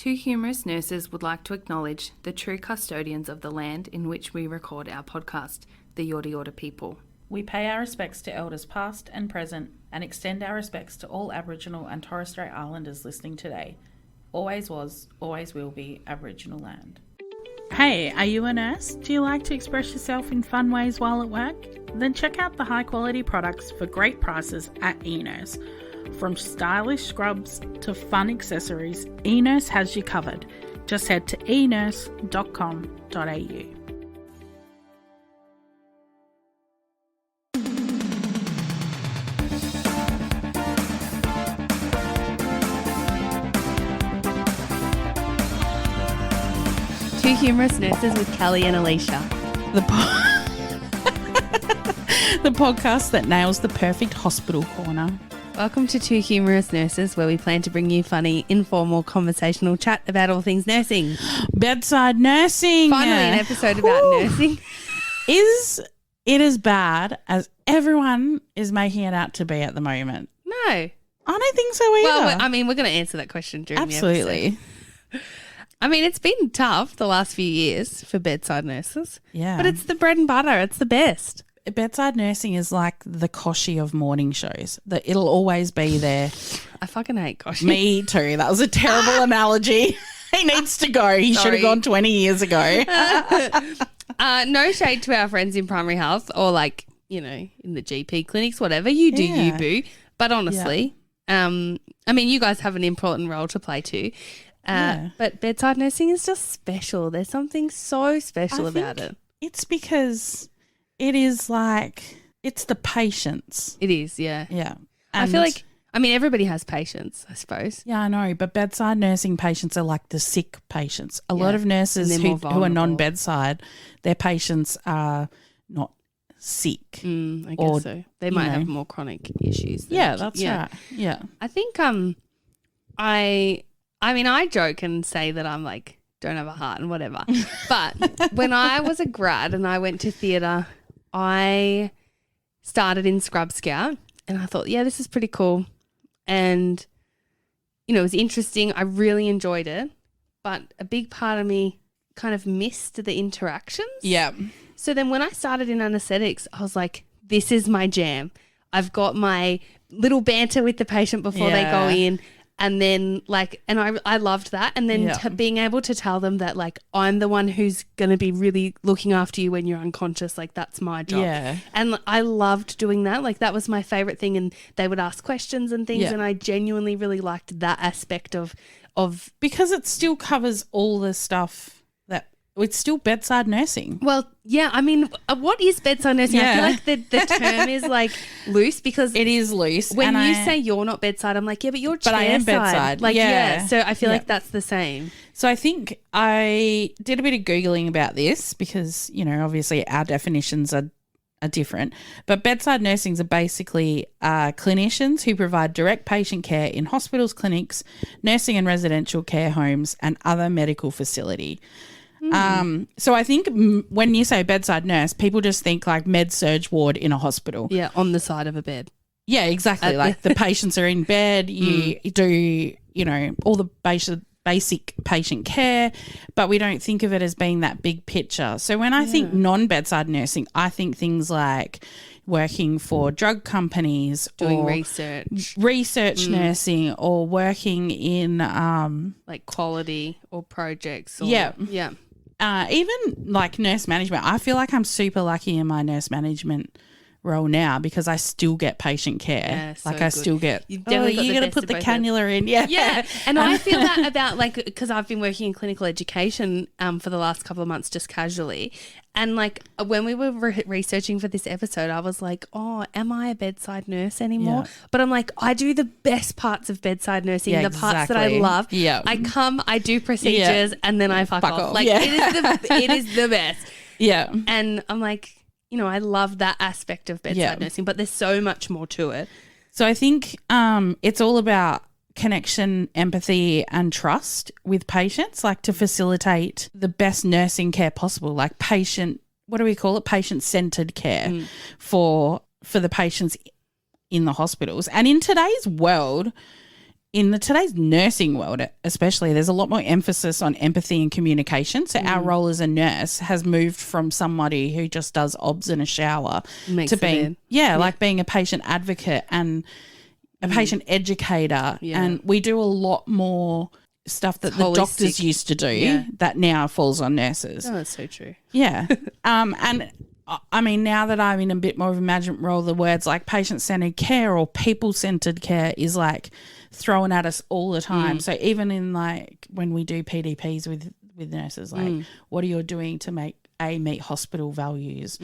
Two humorous nurses would like to acknowledge the true custodians of the land in which we record our podcast, the Yorta Yorta people. We pay our respects to elders past and present and extend our respects to all Aboriginal and Torres Strait Islanders listening today. Always was, always will be Aboriginal land. Hey, are you a nurse? Do you like to express yourself in fun ways while at work? Then check out the high quality products for great prices at eNurse. From stylish scrubs to fun accessories, eNurse has you covered. Just head to enurse.com.au. Two humorous nurses with Callie and Alisha. The podcast that nails the perfect hospital corner. Welcome to Two Humorous Nurses, where we plan to bring you funny, informal, conversational chat about all things nursing. Bedside nursing. Finally, an episode about nursing. Is it as bad as everyone is making it out to be at the moment? No. I don't think so either. Well, I mean, we're going to answer that question during the episode. Absolutely. I mean, it's been tough the last few years for bedside nurses. Yeah. But it's the bread and butter. It's the best. Bedside nursing is like the Koshi of morning shows. That it'll always be there. I fucking hate Koshi. Me too. That was a terrible analogy. He needs to go. He should have gone 20 years ago. No shade to our friends in primary health or like, you know, in the GP clinics, whatever. You do you, boo. But honestly, I mean, you guys have an important role to play too. But bedside nursing is just special. There's something so special about it. It's because it is like, it's the patience. It is, yeah. Yeah. I feel like, I mean, everybody has patience, I suppose. Yeah, I know. But bedside nursing patients are like the sick patients. A lot of nurses who are non-bedside, their patients are not sick. I guess so. They might have more chronic issues. That's right. Yeah. I think I mean, I joke and say that I'm like, don't have a heart and whatever. But when I was a grad and I went to theatre, I started in Scrub Scout and I thought, yeah, this is pretty cool. And, you know, it was interesting. I really enjoyed it. But a big part of me kind of missed the interactions. Yeah. So then when I started in anaesthetics, I was like, this is my jam. I've got my little banter with the patient before they go in. And then and I loved that. And then being able to tell them that like, I'm the one who's going to be really looking after you when you're unconscious. Like that's my job. Yeah. And I loved doing that. Like that was my favorite thing. And they would ask questions and things. And I genuinely really liked that aspect of. Because it still covers all the stuff that it's still bedside nursing. Well, yeah. I mean, what is bedside nursing? Yeah. I feel like the term is like loose because it is loose. When you say you're not bedside, I'm like, yeah, but you're chairside. But I am bedside. Like, so I feel like that's the same. So I think I did a bit of Googling about this because, you know, obviously our definitions are different. But bedside nursings are basically clinicians who provide direct patient care in hospitals, clinics, nursing and residential care homes and other medical facility. So I think when you say bedside nurse, people just think like med-surg ward in a hospital. Yeah, on the side of a bed. Yeah, exactly. Like the patients are in bed, you do, you know, all the basic patient care, but we don't think of it as being that big picture. So when I think non-bedside nursing, I think things like working for drug companies, doing or research nursing, or working in like quality or projects. Or, even like nurse management. I feel like I'm super lucky in my nurse management role now because I still get patient care. Still get, you got to put the cannula in. Yeah. And I feel that about like, because I've been working in clinical education for the last couple of months just casually. And like when we were researching for this episode, I was like, oh, am I a bedside nurse anymore? Yeah. But I'm like, I do the best parts of bedside nursing, the parts that I love. Yeah. I do procedures and then I fuck off. Like it is the best. Yeah. And I'm like, you know, I love that aspect of bedside nursing, but there's so much more to it. So I think it's all about connection, empathy and trust with patients, like to facilitate the best nursing care possible, like patient, what do we call it? Patient-centered care for the patients in the hospitals. And in today's world, in today's nursing world, especially, there's a lot more emphasis on empathy and communication. So our role as a nurse has moved from somebody who just does obs in a shower to being, like being a patient advocate and a patient educator. Yeah. And we do a lot more stuff that the doctors used to do that now falls on nurses. Oh, that's so true. Yeah. And I mean, now that I'm in a bit more of a management role, the words like patient-centered care or people-centered care is like thrown at us all the time. So even in like when we do PDPs with nurses, like what are you doing to meet hospital values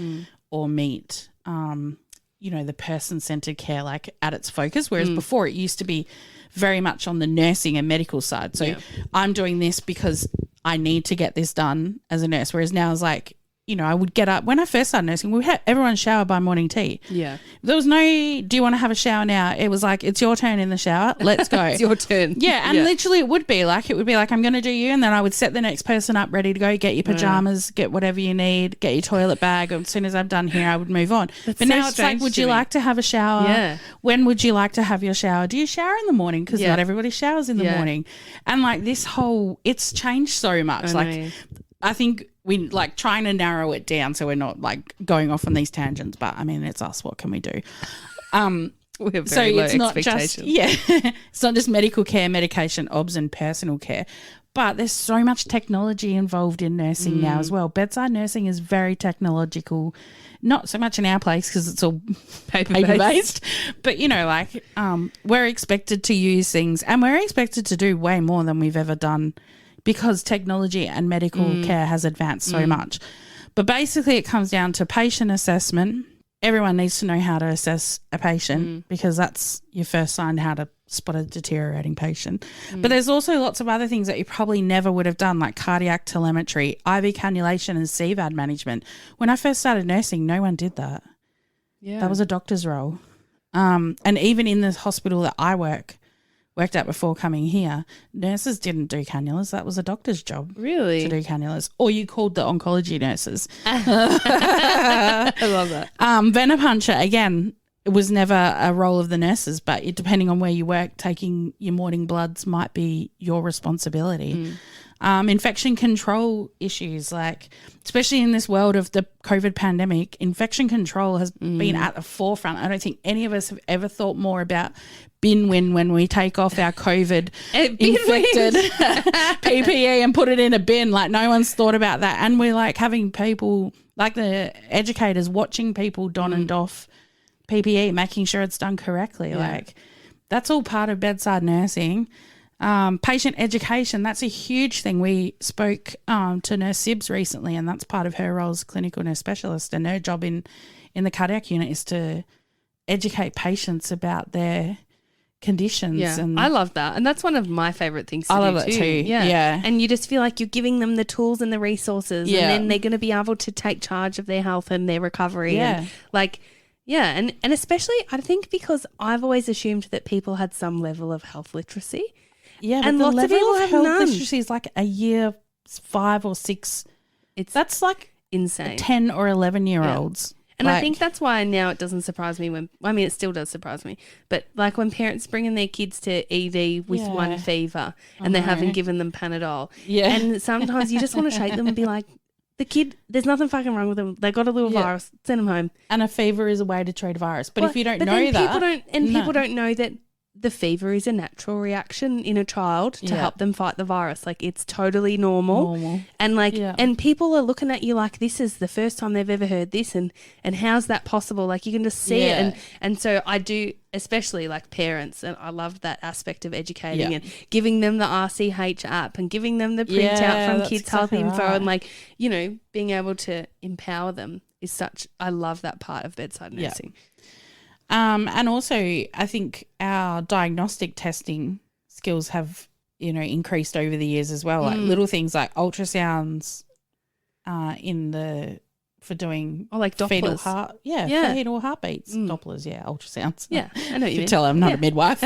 or meet, the person-centered care like at its focus, whereas before it used to be very much on the nursing and medical side. So I'm doing this because I need to get this done as a nurse, whereas now it's like, I would get up. When I first started nursing, we had everyone shower by morning tea. Yeah. There was no, do you want to have a shower now? It was like, it's your turn in the shower. Let's go. It's your turn. Yeah. And literally it would be like, I'm going to do you. And then I would set the next person up ready to go, get your pajamas, get whatever you need, get your toilet bag. As soon as I'm done here, I would move on. But so now it's like, would you like to have a shower? Yeah. When would you like to have your shower? Do you shower in the morning? Because not everybody showers in the morning. And like this whole, it's changed so much. I think we like trying to narrow it down so we're not like going off on these tangents, but I mean, it's us. What can we do? We have very low expectations. It's not just medical care, medication, obs and personal care, but there's so much technology involved in nursing now as well. Bedside nursing is very technological, not so much in our place because it's all paper-based, but, we're expected to use things and we're expected to do way more than we've ever done because technology and medical care has advanced so much. But basically it comes down to patient assessment. Everyone needs to know how to assess a patient because that's your first sign how to spot a deteriorating patient. But there's also lots of other things that you probably never would have done, like cardiac telemetry, IV cannulation and CVAD management. When I first started nursing, no one did that. Yeah. That was a doctor's role. And even in the hospital that I worked at before coming here, nurses didn't do cannulas. That was a doctor's job. Really? To do cannulas. Or you called the oncology nurses. I love that. Venipuncture, again, it was never a role of the nurses, but depending on where you work, taking your morning bloods might be your responsibility. Infection control issues, like especially in this world of the COVID pandemic, infection control has been at the forefront. I don't think any of us have ever thought more about bin when we take off our COVID infected PPE and put it in a bin. Like no one's thought about that. And we're like having people, like the educators, watching people don and doff PPE, making sure it's done correctly. Yeah. Like that's all part of bedside nursing. Patient education, that's a huge thing. We spoke to Nurse Sibbs recently, and that's part of her role as clinical nurse specialist, and her job in the cardiac unit is to educate patients about their conditions. Yeah, and I love that. And that's one of my favourite things to do. I love that too. Yeah. And you just feel like you're giving them the tools and the resources and then they're going to be able to take charge of their health and their recovery. And and especially I think because I've always assumed that people had some level of health literacy. Yeah, but and the lots level of people have health none. literacy is like a year 5 or 6. That's like insane. 10 or 11-year-olds. And I think that's why now it doesn't surprise me it still does surprise me, but like when parents bring in their kids to ED with one fever and they haven't given them Panadol. Yeah. And sometimes you just want to shake them and be like, the kid, there's nothing fucking wrong with them. They got a little virus, send them home. And a fever is a way to treat a virus. But if you don't know that. People don't know that the fever is a natural reaction in a child to help them fight the virus. Like it's totally normal. And and people are looking at you like this is the first time they've ever heard this and how's that possible? Like you can just see it. And so I do, especially like parents, and I love that aspect of educating and giving them the RCH app and giving them the printout from Kids Health Info and being able to empower them is I love that part of bedside nursing. And also I think our diagnostic testing skills have, increased over the years as well. Like little things like ultrasounds for doing like Dopplers. Fetal heart. Fetal heartbeats. Dopplers, ultrasounds. Yeah, I know what you mean. Tell I'm not a midwife.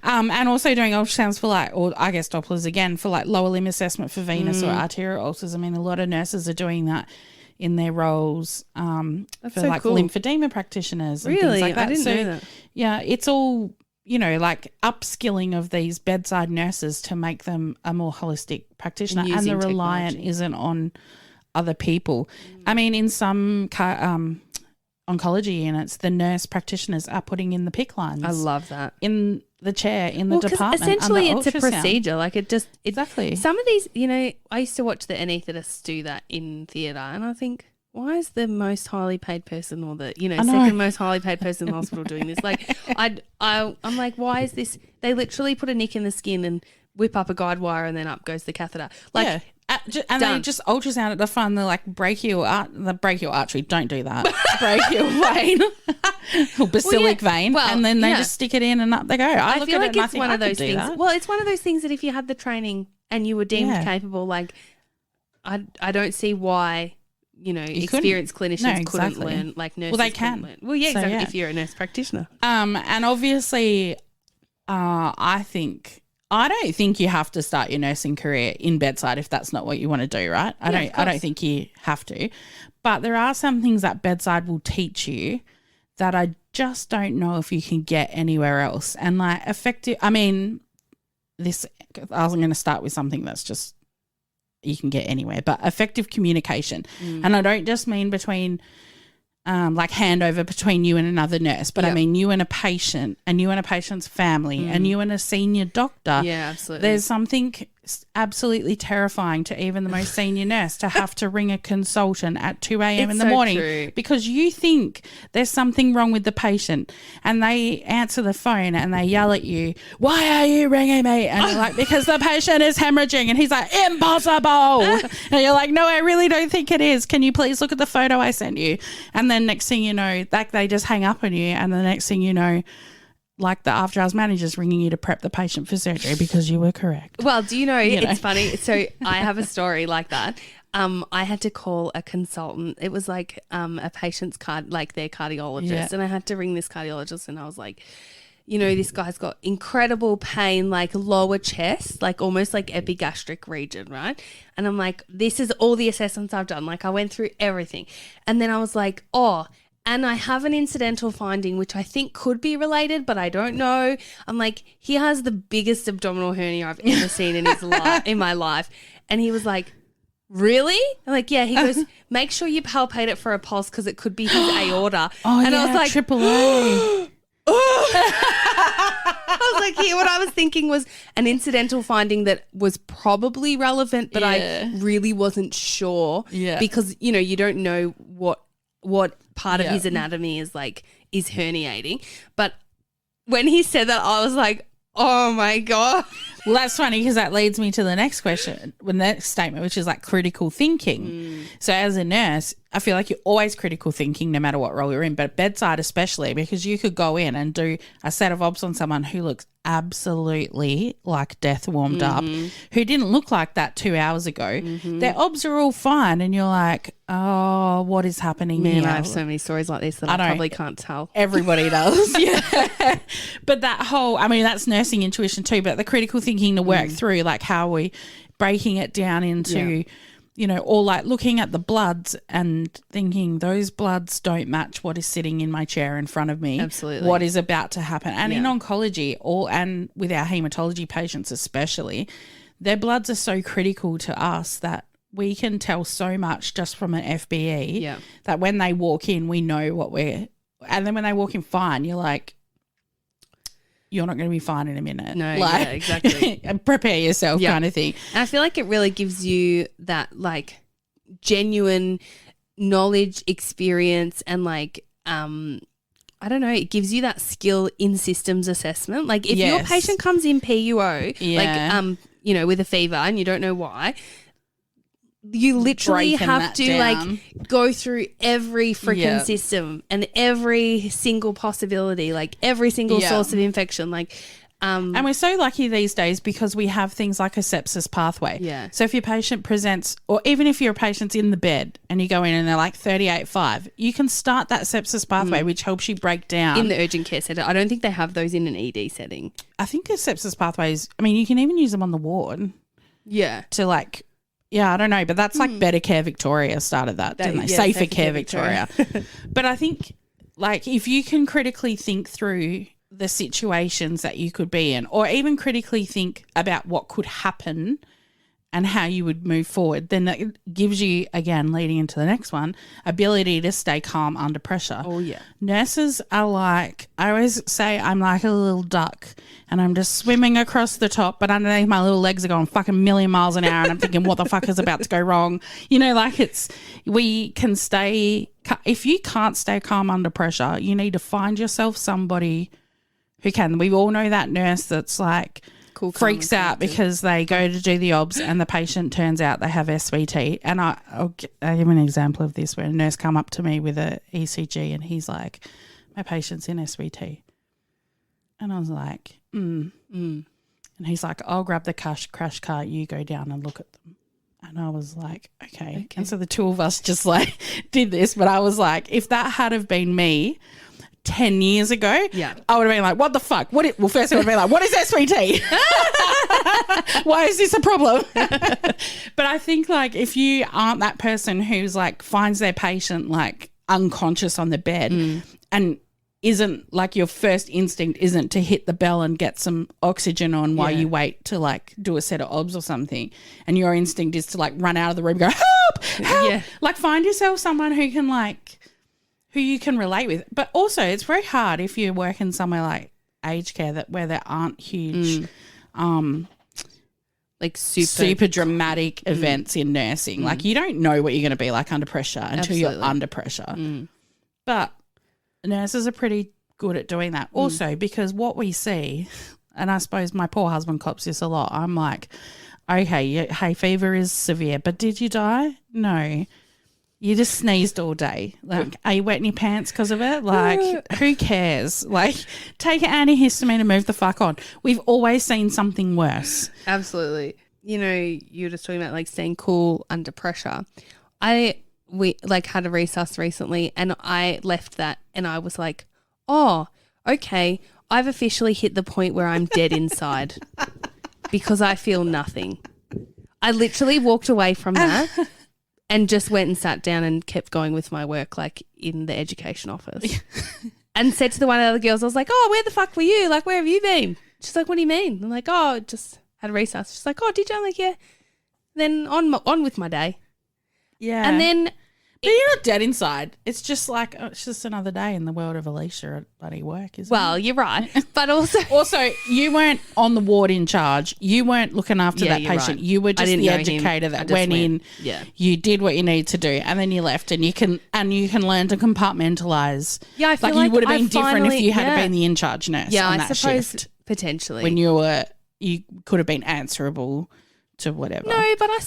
And also doing ultrasounds for Dopplers again for like lower limb assessment for venous or arterial ulcers. I mean, a lot of nurses are doing that in their roles for so cool. lymphedema practitioners and really? things like that. I didn't know that. Yeah, it's all like upskilling of these bedside nurses to make them a more holistic practitioner, and Using the reliant technology. isn't on other people. I mean, in some oncology units, the nurse practitioners are putting in the PICC lines. I love that. In the chair, in the 'cause department. essentially under it's a ultrasound. procedure. Like Exactly. Some of these, I used to watch the anaesthetists do that in theatre, and I think, why is the most highly paid person or the second most highly paid person in the hospital doing this? Like, I'm like, why is this? They literally put a nick in the skin and whip up a guide wire, and then up goes the catheter. Like, yeah. And they just ultrasound at the front. They're like, brachial artery. Don't do that. Brachial vein or basilic vein. Well, and then they just stick it in and up they go. I look feel at like it and it's one of those things. That. Well, it's one of those things that if you had the training and you were deemed capable, like, I don't see why, experienced clinicians couldn't learn, like nurses. Well, they can. Learn. Well, yeah, exactly. If you're a nurse practitioner. And obviously, I don't think you have to start your nursing career in bedside if that's not what you want to do, right? I don't think you have to. But there are some things that bedside will teach you that I just don't know if you can get anywhere else. And like I was going to start with something that's just you can get anywhere, but effective communication. And I don't just mean between like handover between you and another nurse, but I mean you and a patient and you and a patient's family and you and a senior doctor. Yeah, absolutely. There's something absolutely terrifying to even the most senior nurse to have to ring a consultant at 2 a.m. in the morning because you think there's something wrong with the patient and they answer the phone and they yell at you, why are you ringing me? And you're like, because the patient is hemorrhaging. And he's like, impossible. And you're like, no, I really don't think it is. Can you please look at the photo I sent you? And then next thing you know, like they just hang up on you, and the next thing you know, like the after hours manager's ringing you to prep the patient for surgery because you were correct. Well, do you know, it's funny. So I have a story like that. I had to call a consultant. It was like a patient's their cardiologist, and I had to ring this cardiologist, and I was like, this guy's got incredible pain, like lower chest, like almost like epigastric region, right? And I'm like, this is all the assessments I've done. Like I went through everything. And then I was like, and I have an incidental finding, which I think could be related, but I don't know. I'm like, he has the biggest abdominal hernia I've ever seen in in my life. And he was like, really? I'm like, yeah. He goes, make sure you palpate it for a pulse because it could be his aorta. And I was like, AAA. I was like, what I was thinking was an incidental finding that was probably relevant, but I really wasn't sure because, you don't know what part of his anatomy is herniating. But when he said that, I was like, oh my God. Well, that's funny because that leads me to the next question, the next statement, which is like critical thinking. So as a nurse, I feel like you're always critical thinking no matter what role you're in, but bedside especially, because you could go in and do a set of obs on someone who looks absolutely like death warmed up, who didn't look like that 2 hours ago. Their obs are all fine and you're like, oh, what is happening here? I have so many stories like this that I probably can't tell. Everybody does. But that whole, I mean, that's nursing intuition too, but the critical thinking to work through, like how we breaking it down into, or like looking at the bloods and thinking those bloods don't match what is sitting in my chair in front of me. Absolutely. What is about to happen. And in oncology and with our hematology patients especially, their bloods are so critical to us that we can tell so much just from an FBE that when they walk in, we know and then when they walk in fine, you're like, you're not going to be fine in a minute. No, exactly. Prepare yourself kind of thing. And I feel like it really gives you that like genuine knowledge, experience, and like, I don't know, it gives you that skill in systems assessment. Like if your patient comes in PUO, with a fever and you don't know why, you literally have to like go through every freaking system and every single possibility, like every single source of infection. And we're so lucky these days because we have things like a sepsis pathway. Yeah. So if your patient presents, or even if your patient's in the bed and you go in and they're like 38.5, you can start that sepsis pathway, which helps you break down. In the urgent care setting. I don't think they have those in an ED setting. I think the sepsis pathways, I mean, you can even use them on the ward. Yeah. To like, I don't know, but that's like Better Care Victoria started that, didn't they? Safer Care Victoria. But I think like if you can critically think through the situations that you could be in, or even critically think about what could happen and how you would move forward, then that gives you, again, leading into the next one, ability to stay calm under pressure. Oh, yeah. Nurses are like, I always say I'm like a little duck and I'm just swimming across the top, but underneath my little legs are going fucking a million miles an hour and I'm thinking, what the fuck is about to go wrong? You know, like we can stay, if you can't stay calm under pressure, you need to find yourself somebody who can. We all know that nurse that's like, Cool, freaks out because they go to do the obs and the patient turns out they have SVT. And I'll give an example of this where a nurse come up to me with a ECG and he's like, my patient's in SVT. And I was like, And he's like, I'll grab the crash cart, you go down and look at them. And I was like, okay. And so the two of us just like did this. But I was like, if that had have been me 10 years ago, I would have been like, what the fuck? First I would have been like, what is SVT? Why is this a problem? But I think like if you aren't that person who's like finds their patient like unconscious on the bed and isn't like your first instinct isn't to hit the bell and get some oxygen on while you wait to like do a set of obs or something, and your instinct is to like run out of the room and go, help, like find yourself someone who you can relate with. But also it's very hard if you work in somewhere like aged care where there aren't huge like super dramatic events in nursing. Like you don't know what you're going to be like under pressure until you're under pressure. But nurses are pretty good at doing that. Also because what we see, and I suppose my poor husband cops this a lot, I'm like, okay, hay fever is severe, but did you die? No. You just sneezed all day. Like, are you wetting your pants because of it? Like, who cares? Like, take an antihistamine and move the fuck on. We've always seen something worse. Absolutely. You know, you were just talking about like staying cool under pressure. We like had a resus recently and I left that and I was like, oh, okay, I've officially hit the point where I'm dead inside because I feel nothing. I literally walked away from that. And just went and sat down and kept going with my work like in the education office. And said to one of the other girls, I was like, oh, where the fuck were you? Like, where have you been? She's like, what do you mean? I'm like, oh, just had a recess. She's like, oh, did you? I'm like, yeah. Then on with my day. Yeah. And then but you're not dead inside. It's just like, it's just another day in the world of Alisha at bloody work, isn't it? Well, you're right. But also you weren't on the ward in charge. You weren't looking after that patient. Right. You were just the educator that went in. Yeah. You did what you needed to do and then you left and you can learn to compartmentalize. Yeah, I feel like you would have been different if you had been the in charge nurse on that suppose shift. Potentially. When you could have been answerable to whatever. No, but I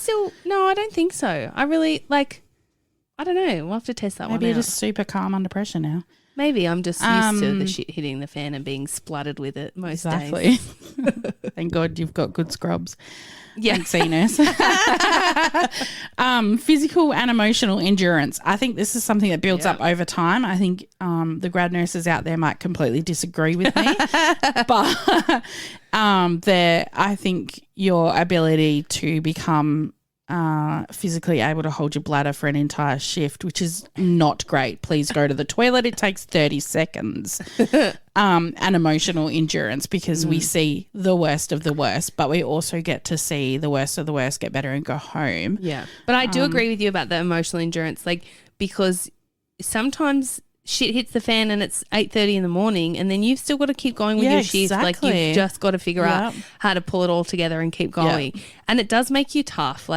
don't think so. I really I don't know. We'll have to test that one out. Maybe you're just super calm under pressure now. Maybe I'm just used to the shit hitting the fan and being spluttered with it most days. Thank God you've got good scrubs. Yeah. Thanks, eNurse. Physical and emotional endurance. I think this is something that builds up over time. I think the grad nurses out there might completely disagree with me. But I think your ability to become physically able to hold your bladder for an entire shift, which is not great. Please go to the toilet. It takes 30 seconds. And emotional endurance, because we see the worst of the worst, but we also get to see the worst of the worst get better and go home. Yeah. But I do agree with you about the emotional endurance, because sometimes shit hits the fan and it's 8:30 in the morning and then you've still got to keep going with your shift. Like, you've just got to figure out how to pull it all together and keep going. And it does make you tough.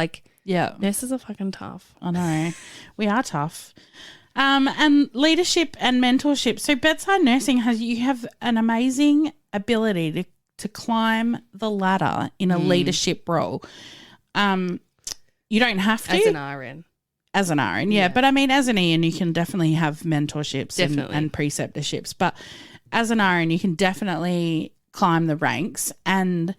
Nurses are fucking tough. I know. We are tough. And leadership and mentorship. So bedside nursing you have an amazing ability to climb the ladder in a leadership role. You don't have to. As an RN, yeah. But I mean, as an EN, you can definitely have mentorships and preceptorships. But as an RN, you can definitely climb the ranks. And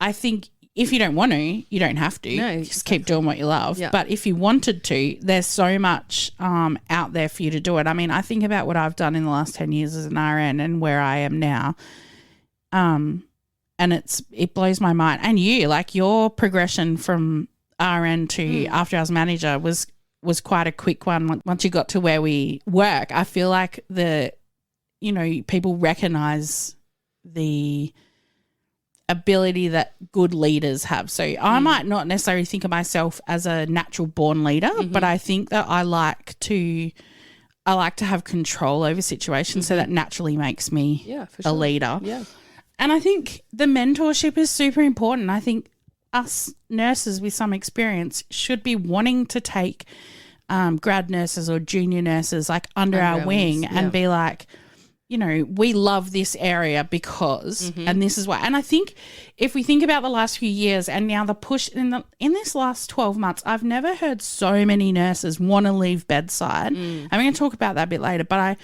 I think if you don't want to, you don't have to. No, just keep doing what you love. Yeah. But if you wanted to, there's so much out there for you to do it. I mean, I think about what I've done in the last 10 years as an RN and where I am now. And it blows my mind. And your progression from RN to after hours manager was quite a quick one. Once you got to where we work, I feel like people recognize the ability that good leaders have. So I might not necessarily think of myself as a natural born leader, but I think that I like to have control over situations, so that naturally makes me a leader. Yeah. And I think the mentorship is super important. I think us nurses with some experience should be wanting to take grad nurses or junior nurses like under our wing and be like, you know, we love this area because, and this is why. And I think if we think about the last few years and now the push in this last 12 months, I've never heard so many nurses want to leave bedside. I'm going to talk about that a bit later, but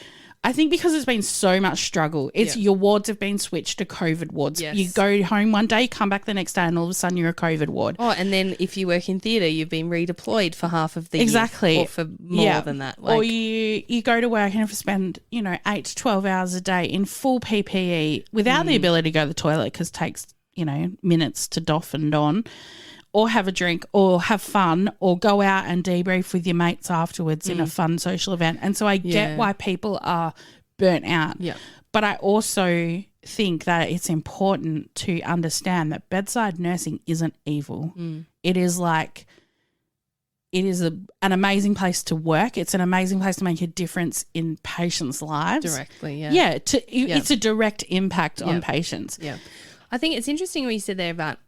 I think because there's been so much struggle, your wards have been switched to COVID wards. Yes. You go home one day, come back the next day, and all of a sudden you're a COVID ward. Oh, and then if you work in theatre, you've been redeployed for half of the year, or for more than that. Or you go to work and have to spend 8 to 12 hours a day in full PPE without the ability to go to the toilet because it takes minutes to doff and don, or have a drink, or have fun, or go out and debrief with your mates afterwards in a fun social event. And so I get why people are burnt out. Yeah. But I also think that it's important to understand that bedside nursing isn't evil. It is an amazing place to work. It's an amazing place to make a difference in patients' lives. Directly, yeah. Yeah, it's a direct impact on patients. Yeah. I think it's interesting what you said there about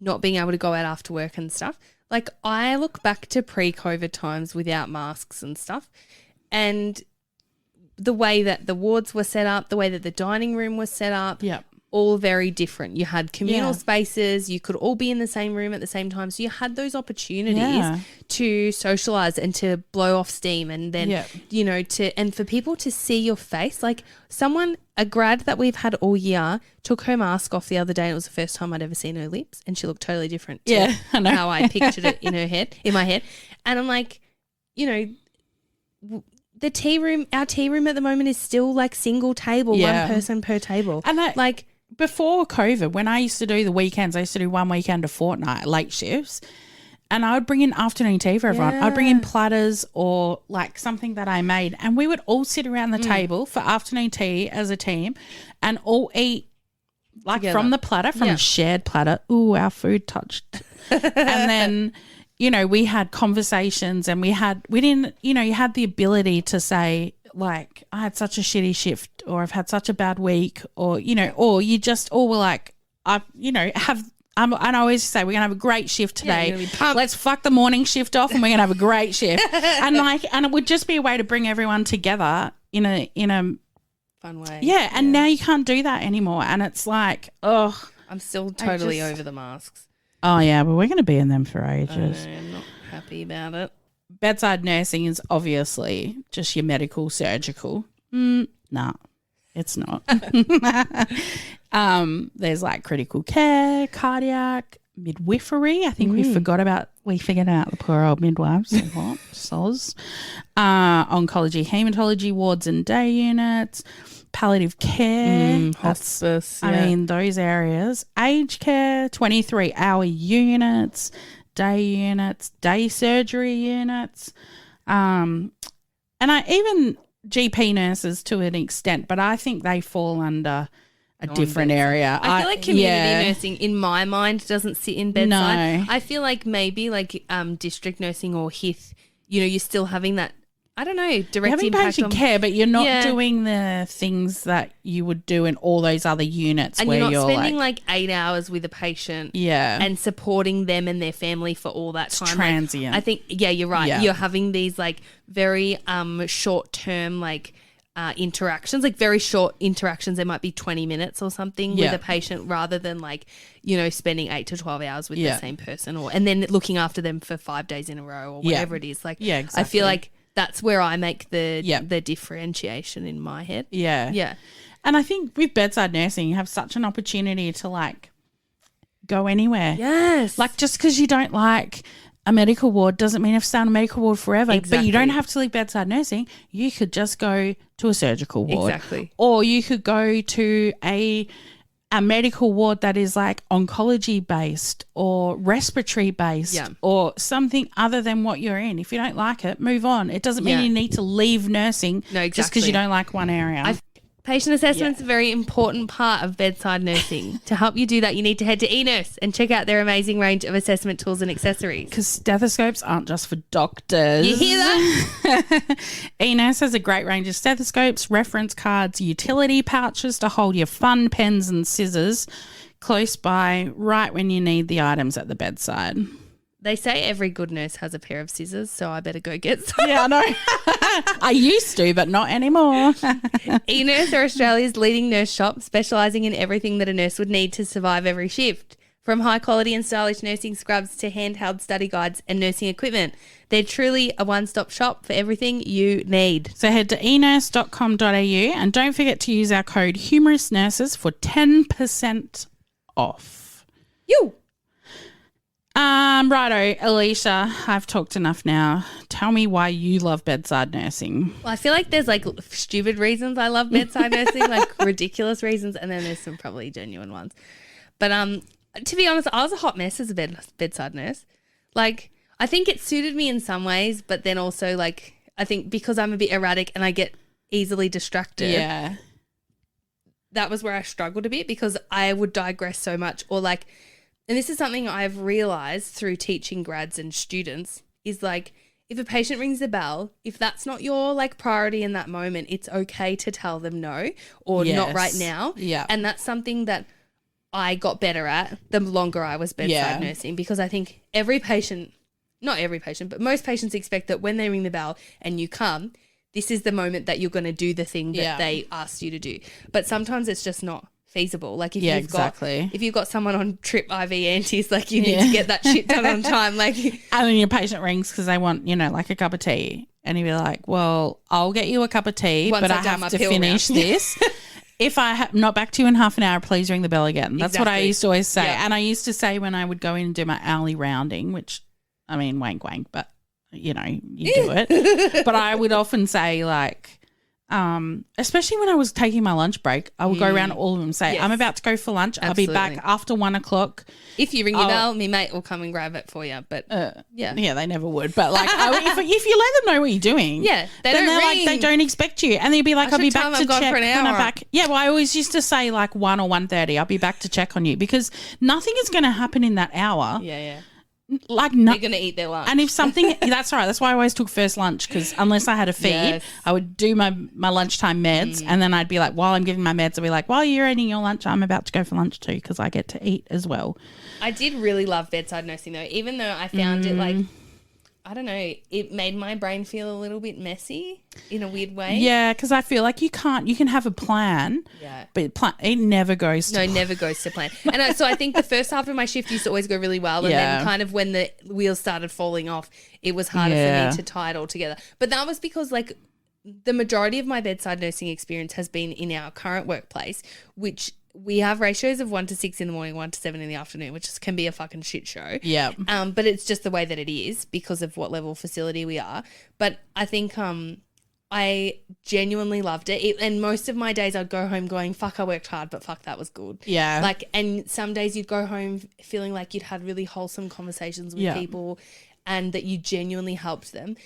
not being able to go out after work and stuff. Like, I look back to pre-COVID times without masks and stuff, and the way that the wards were set up, the way that the dining room was set up, all very different. You had communal spaces. You could all be in the same room at the same time. So you had those opportunities to socialise and to blow off steam, and then, and for people to see your face. Like, a grad that we've had all year took her mask off the other day, and it was the first time I'd ever seen her lips, and she looked totally different to how I pictured it in my head. And I'm like, the tea room, our tea room at the moment is still like single table, one person per table. And before COVID, when I used to do the weekends, I used to do one weekend a fortnight, late shifts, and I would bring in afternoon tea for everyone. I'd bring in platters or like something that I made, and we would all sit around the table for afternoon tea as a team and all eat like together. From the platter, from a shared platter. Ooh, our food touched. And then, we had conversations, and you had the ability to say, like, I had such a shitty shift, or I've had such a bad week, or, or you just all were like, and I always say, we're going to have a great shift today. Let's fuck the morning shift off, and we're going to have a great shift. and it would just be a way to bring everyone together in a fun way. Yeah. And now you can't do that anymore. And it's like, I'm still totally over the masks. Oh, yeah, but we're going to be in them for ages. I'm not happy about it. Bedside nursing is obviously just your medical, surgical. Nah, it's not. There's like critical care, cardiac, midwifery. I think we figured out the poor old midwives. Soz. Oncology, hematology wards and day units. Palliative care, hospice. I mean, those areas. Aged care, 23-hour units, day surgery units, and even GP nurses to an extent, but I think they fall under a different area. I feel like community nursing, in my mind, doesn't sit in bedside. No. I feel like maybe like district nursing or HIT, you're still having that, I don't know, direct impact patient care, but you're not doing the things that you would do in all those other units, and where you're not spending like 8 hours with a patient, and supporting them and their family for all that time. It's transient. Like, I think, you're right. Yeah. You're having these like very short term interactions, like very short interactions. There might be 20 minutes or something with a patient, rather than like, spending 8 to 12 hours with the same person, and then looking after them for 5 days in a row or whatever it is. Like, exactly. I feel like that's where I make the differentiation in my head. Yeah. Yeah. And I think with bedside nursing, you have such an opportunity to like go anywhere. Yes. Like, just because you don't like a medical ward doesn't mean you have to stay on a medical ward forever. Exactly. But you don't have to leave bedside nursing. You could just go to a surgical ward. Exactly. Or you could go to a medical ward that is like oncology based or respiratory based or something other than what you're in. If you don't like it, move on. It doesn't mean you need to leave nursing just because you don't like one area. Patient assessment's a very important part of bedside nursing. To help you do that, you need to head to eNurse and check out their amazing range of assessment tools and accessories. Because stethoscopes aren't just for doctors. You hear that? eNurse has a great range of stethoscopes, reference cards, utility pouches to hold your fun pens and scissors close by right when you need the items at the bedside. They say every good nurse has a pair of scissors, so I better go get some. Yeah, I know. I used to, but not anymore. eNurse are Australia's leading nurse shop, specialising in everything that a nurse would need to survive every shift. From high quality and stylish nursing scrubs to handheld study guides and nursing equipment, they're truly a one-stop shop for everything you need. So head to enurse.com.au and don't forget to use our code HUMOROUSNurses for 10% off. You. Righto, Alisha, I've talked enough now. Tell me why you love bedside nursing. Well, I feel like there's like stupid reasons I love bedside nursing, like ridiculous reasons, and then there's some probably genuine ones. But to be honest, I was a hot mess as a bedside nurse. Like, I think it suited me in some ways, but then also like I think because I'm a bit erratic and I get easily distracted. Yeah. That was where I struggled a bit because I would digress so much or like. And this is something I've realised through teaching grads and students is like if a patient rings the bell, if that's not your like priority in that moment, it's okay to tell them no or not right now. Yeah. And that's something that I got better at the longer I was bedside nursing because I think not every patient, but most patients expect that when they ring the bell and you come, this is the moment that you're going to do the thing that they asked you to do. But sometimes it's just not feasible. Like if you've got someone on trip IV antis, like you need to get that shit done on time. Like, and then your patient rings because they want, like a cup of tea, and you'd be like, "Well, I'll get you a cup of tea, but I have to finish this. If I'm not back to you in half an hour, please ring the bell again." That's what I used to always say, and I used to say when I would go in and do my hourly rounding, which I mean, wank, but you do it. But I would often say like. Especially when I was taking my lunch break, I would go around all of them and say, I'm about to go for lunch. Absolutely. I'll be back after 1 o'clock. If you ring your bell, me mate will come and grab it for you. But yeah, they never would. But like, if you let them know what you're doing, they don't expect you, and they'll be like, I'll be back to check when I'm back. Yeah, well, I always used to say like 1 or 1:30, I'll be back to check on you because nothing is going to happen in that hour. Yeah. Like they're going to eat their lunch. And if something, that's right. That's why I always took first lunch because unless I had a feed, I would do my lunchtime meds and then I'd be like, while I'm giving my meds, I'd be like, while you're eating your lunch, I'm about to go for lunch too because I get to eat as well. I did really love bedside nursing though, even though I found it like, I don't know, it made my brain feel a little bit messy in a weird way. Yeah, because I feel like you can have a plan, but it never goes to plan. No, never goes to plan. And so I think the first half of my shift used to always go really well and then kind of when the wheels started falling off, it was harder for me to tie it all together. But that was because like the majority of my bedside nursing experience has been in our current workplace, which we have ratios of 1 to 6 in the morning, 1 to 7 in the afternoon, which can be a fucking shit show. Yeah. But it's just the way that it is because of what level of facility we are. But I think I genuinely loved it. And most of my days I'd go home going, fuck, I worked hard, but fuck, that was good. Yeah. Like, and some days you'd go home feeling like you'd had really wholesome conversations with people and that you genuinely helped them.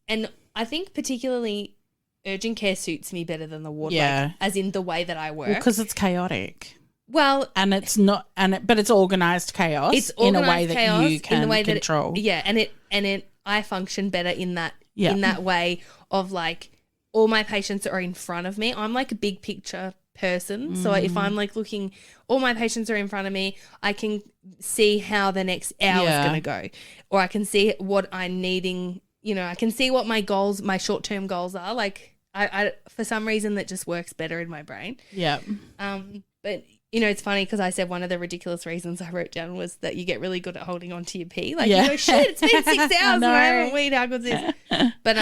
And I think particularly urgent care suits me better than the ward, like, as in the way that I work. Because it's chaotic. Well, and it's not, but it's organised chaos. It's organised in a way chaos, that you can in the way control. I function better in that way of like all my patients are in front of me. I'm like a big picture person, so if I'm like looking, all my patients are in front of me. I can see how the next hour is going to go, or I can see what I'm needing. I can see what my goals, my short-term goals are. Like I for some reason that just works better in my brain. Yeah. But it's funny because I said one of the ridiculous reasons I wrote down was that you get really good at holding on to your pee. Like, shit, it's been 6 hours and I haven't weed. How good is this? But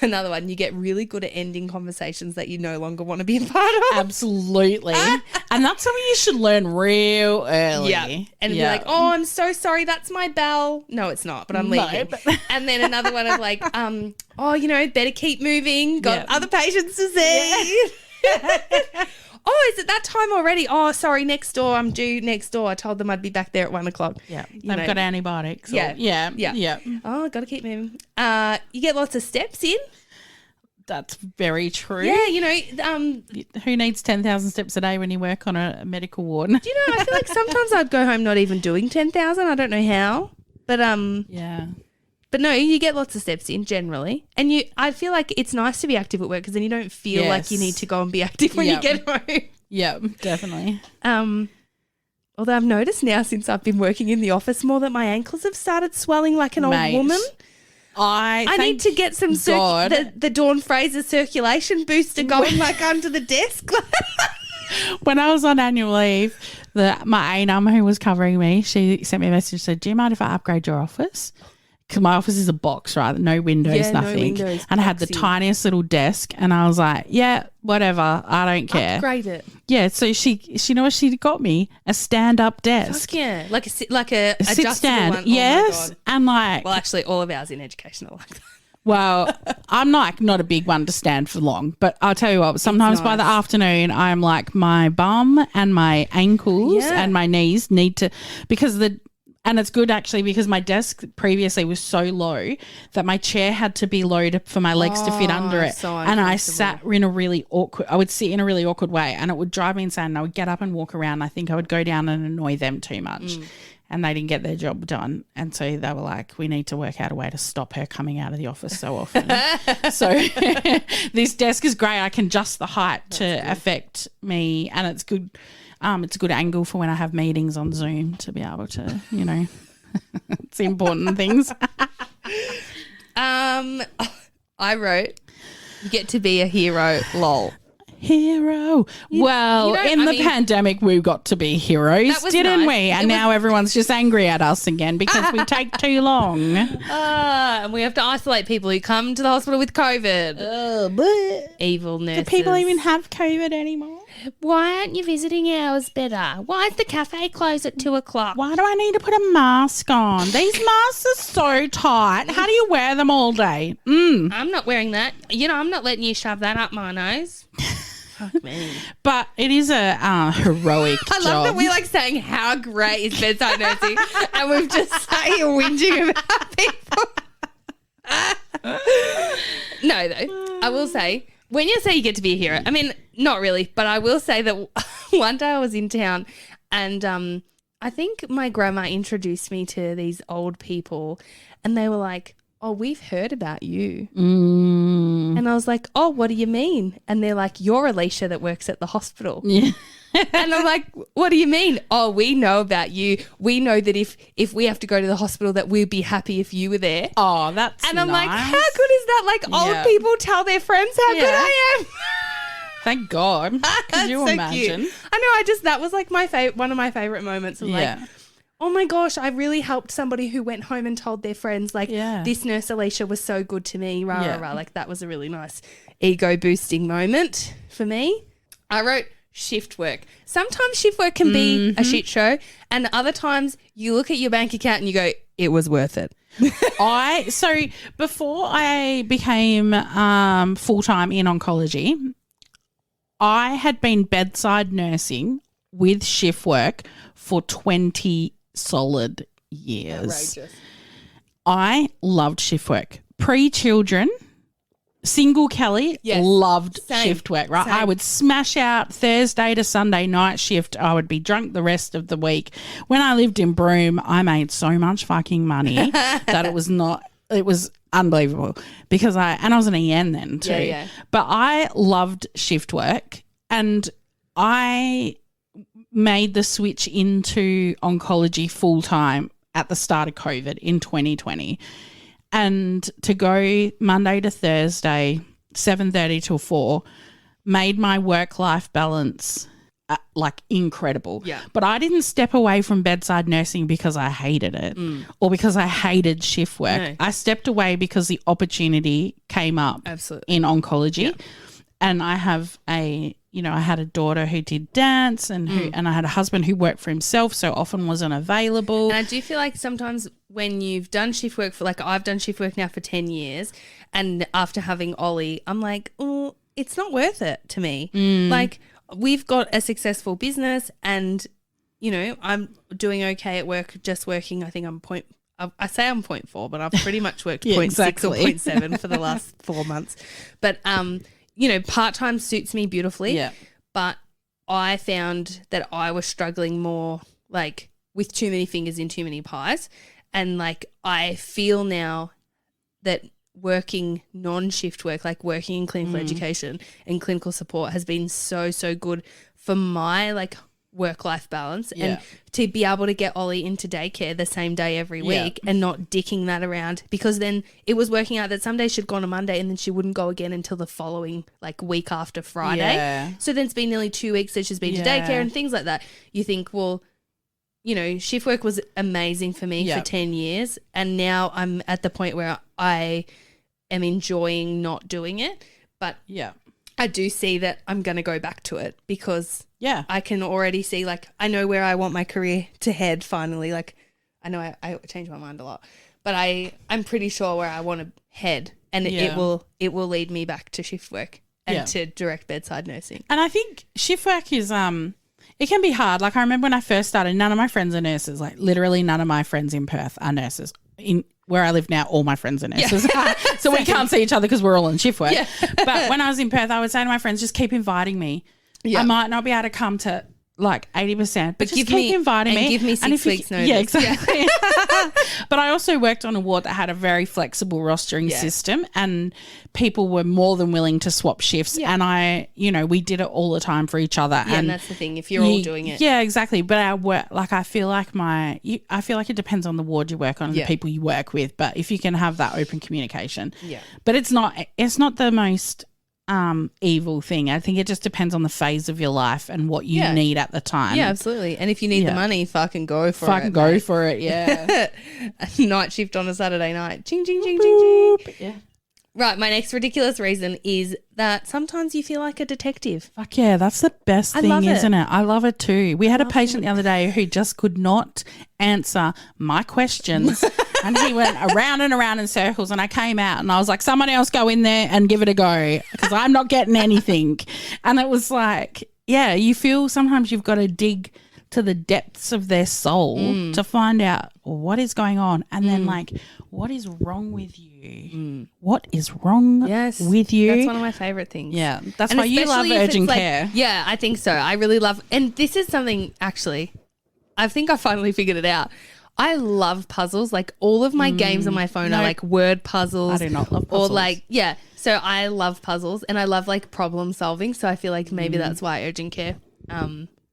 another one, you get really good at ending conversations that you no longer want to be a part of. Absolutely. And that's something you should learn real early. Yeah. And be like, oh, I'm so sorry, that's my bell. No, it's not, but I'm leaving. And then another one of like, better keep moving. Got other patients to see. Yeah. Oh, is it that time already? Oh, sorry, next door. I'm due next door. I told them I'd be back there at 1 o'clock. Yeah. They've got antibiotics. Yeah. Oh, got to keep moving. You get lots of steps in. That's very true. Yeah, you know, Who needs 10,000 steps a day when you work on a medical ward? do you know, I feel like sometimes I'd go home not even doing 10,000. I don't know how. But yeah. But no, you get lots of steps in generally. And I feel like it's nice to be active at work because then you don't feel like you need to go and be active when you get home. Yeah, definitely. Although I've noticed now since I've been working in the office more that my ankles have started swelling like an old woman. I need to get some the Dawn Fraser circulation booster going like under the desk. When I was on annual leave, my ANUM who was covering me, she sent me a message and said, do you mind if I upgrade your office? Because my office is a box, right? No windows, nothing. No windows, and I had the tiniest little desk and I was like, yeah, whatever. I don't care. Upgrade it. Yeah, so she know what she got me? A stand-up desk. Fuck yeah. Like a sit stand. One. Yes. Oh and like. Well, actually, all of ours in education are like that. Well, I'm not a big one to stand for long, but I'll tell you what, sometimes by the afternoon I'm like my bum and my ankles and my knees need to, and it's good actually because my desk previously was so low that my chair had to be low for my legs to fit under it. So and I sat in a really awkward, I would sit in a really awkward way and it would drive me insane and I would get up and walk around. I think I would go down and annoy them too much. And they didn't get their job done. And so they were like, we need to work out a way to stop her coming out of the office so often. So this desk is great. I can adjust the height to affect me and it's good. It's a good angle for when I have meetings on Zoom to be able to, you know, it's important things. I wrote, you get to be a hero, lol. Hero. Well, in the pandemic, we got to be heroes, didn't we? And now everyone's just angry at us again because we take too long. And we have to isolate people who come to the hospital with COVID. Evil nurses. Do people even have COVID anymore? Why aren't your visiting hours better? Why is the cafe closed at 2:00? Why do I need to put a mask on? These masks are so tight. How do you wear them all day? I'm not wearing that. You know, I'm not letting you shove that up my nose. Fuck me. But it is a heroic job. I love that we're like saying how great is bedside nursing and we've just sat here whinging about people. No, though, I will say, when you say you get to be a hero, I mean, not really, but I will say that one day I was in town and I think my grandma introduced me to these old people and they were like, oh, we've heard about you. And I was like, oh, what do you mean? And they're like, you're Alisha that works at the hospital. Yeah. And I'm like, what do you mean? Oh, we know about you. We know that if we have to go to the hospital that we'd be happy if you were there. Oh, that's And I'm like, how good is that? Like old people tell their friends how good I am. Thank God. Could you imagine? Cute. I know. That was like one of my favorite moments. Of like, oh my gosh, I really helped somebody who went home and told their friends, like, this nurse Alisha was so good to me, rah, rah, rah. Like, that was a really nice ego-boosting moment for me. I wrote shift work. Sometimes shift work can be a shit show, and other times you look at your bank account and you go, it was worth it. So before I became full-time in oncology, I had been bedside nursing with shift work for 20 solid years. Outrageous. I loved shift work. Pre-children, single Kelly, loved shift work, right? Same. I would smash out Thursday to Sunday night shift. I would be drunk the rest of the week. When I lived in Broome, I made so much fucking money that it was unbelievable because I was an EN then too. Yeah. But I loved shift work and I made the switch into oncology full time at the start of COVID in 2020. And to go Monday to Thursday, 7:30 till 4, made my work-life balance like incredible. Yeah. But I didn't step away from bedside nursing because I hated it or because I hated shift work. No. I stepped away because the opportunity came up in oncology. Yeah. And I have I had a daughter who did dance and I had a husband who worked for himself, so often wasn't available. And I do feel like sometimes when you've done shift work I've done shift work now for 10 years and after having Ollie, I'm like, oh, it's not worth it to me. Like we've got a successful business and, I'm doing okay at work, just working. I think I'm I say I'm 0.4, but I've pretty much worked 0.6 or 0.7 for the last 4 months. But, part-time suits me beautifully. Yeah. But I found that I was struggling more like with too many fingers in too many pies. And like I feel now that working non-shift work, like working in clinical education and clinical support has been so, so good for my like work-life balance and to be able to get Ollie into daycare the same day every week and not dicking that around, because then it was working out that some days she'd go on a Monday and then she wouldn't go again until the following like week after Friday. Yeah. So then it's been nearly 2 weeks that she's been to daycare and things like that. You think, well, shift work was amazing for me for 10 years and now I'm at the point where I am enjoying not doing it. But I do see that I'm going to go back to it because I can already see, like, I know where I want my career to head finally. Like, I know I change my mind a lot, but I'm pretty sure where I want to head, and it will lead me back to shift work and to direct bedside nursing. And I think shift work is it can be hard. Like I remember when I first started, none of my friends are nurses. Like literally none of my friends in Perth are nurses. In where I live now, all my friends are nurses. So we can't see each other because we're all in shift work. Yeah. But when I was in Perth, I would say to my friends, just keep inviting me. Yeah. I might not be able to come to like 80%, but just keep inviting me. Give me 6 weeks notice. Yeah, exactly. Yeah. But I also worked on a ward that had a very flexible rostering system and people were more than willing to swap shifts. Yeah. And we did it all the time for each other. Yeah, and that's the thing, if you're all doing it. Yeah, exactly. But our work, like I feel like it depends on the ward you work on and the people you work with. But if you can have that open communication. Yeah. But it's not the most evil thing. I think it just depends on the phase of your life and what you need at the time. Yeah, absolutely. And if you need the money, fucking go for it. Fucking go for it, yeah. Night shift on a Saturday night. Ching, ching, ching, ching, ching. Yeah. Right, my next ridiculous reason is that sometimes you feel like a detective. Fuck yeah, that's the best thing, isn't it? I love it too. We had a patient the other day who just could not answer my questions and he went around and around in circles and I came out and I was like, someone else go in there and give it a go because I'm not getting anything. And it was like, yeah, you feel sometimes you've got to dig to the depths of their soul to find out what is going on and then like what is wrong with you? What is wrong with you? That's one of my favourite things. Yeah, that's why you love urgent care. Yeah, I think so. I really love, and this is something actually, I think I finally figured it out. I love puzzles. Like all of my games on my phone are like word puzzles. I do not love puzzles. Or like, so I love puzzles and I love like problem solving. So I feel like maybe that's why urgent care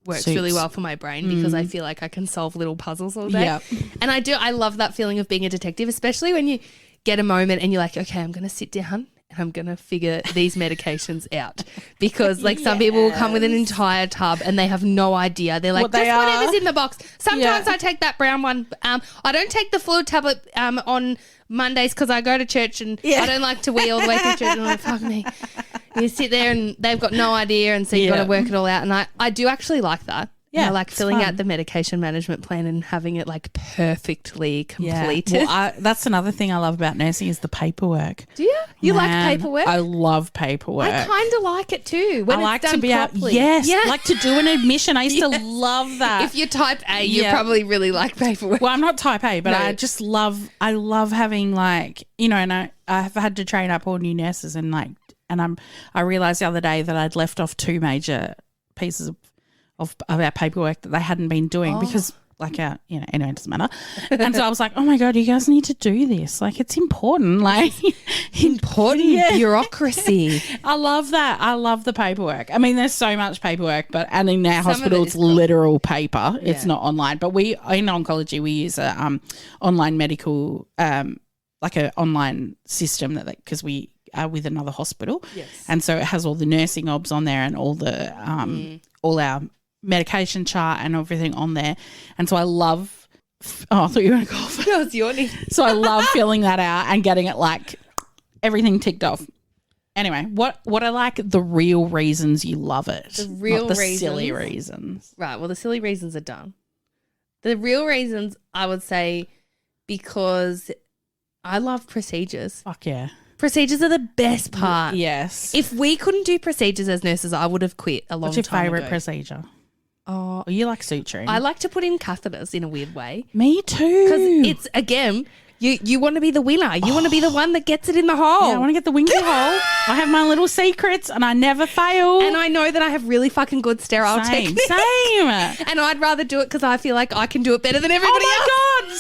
works really well for my brain because I feel like I can solve little puzzles all day. Yep. And I love that feeling of being a detective, especially when you get a moment and you're like, okay, I'm going to sit down and I'm going to figure these medications out because like some people will come with an entire tub and they have no idea. They're like, just whatever's in the box. Sometimes I take that brown one. I don't take the fluid tablet on Mondays because I go to church and I don't like to wee all the way through church. And I'm like, fuck me. You sit there and they've got no idea and so you've got to work it all out. And I do actually like that. Yeah, I like filling out the medication management plan and having it like perfectly completed. Yeah. Well, that's another thing I love about nursing is the paperwork. Do you? You like paperwork? I love paperwork. I kind of like it too. When I like it's done to be properly. like to do an admission. I used to love that. If you're type A, you probably really like paperwork. Well, I'm not type A, but I just love having like, and I've had to train up all new nurses and I realised the other day that I'd left off 2 major pieces of our paperwork that they hadn't been doing because anyway, it doesn't matter. And so I was like, oh my God, you guys need to do this. Like it's important. Like important bureaucracy. I love that. I love the paperwork. I mean, there's so much paperwork, and in our hospital it's literal paper. Yeah. It's not online. But in oncology we use a online medical like an online system because we are with another hospital. Yes. And so it has all the nursing obs on there and all the all our medication chart and everything on there. And so I love I thought you were going to go off. I was yawning. So I love filling that out and getting it like everything ticked off. Anyway, what are like the real reasons you love it? The real not the reasons. silly reasons. Right. Well, the silly reasons are done. The real reasons, I would say, because I love procedures. Fuck yeah. Procedures are the best part. Yes. If we couldn't do procedures as nurses, I would have quit a long time ago. What's your favourite procedure? Oh, you like suturing? I like to put in catheters in a weird way. Me too. Because it's, again, you want to be the winner. You want to be the one that gets it in the hole. Yeah, I want to get the winky hole. I have my little secrets and I never fail. And I know that I have really fucking good sterile techniques. Same. And I'd rather do it because I feel like I can do it better than everybody else. Oh my God,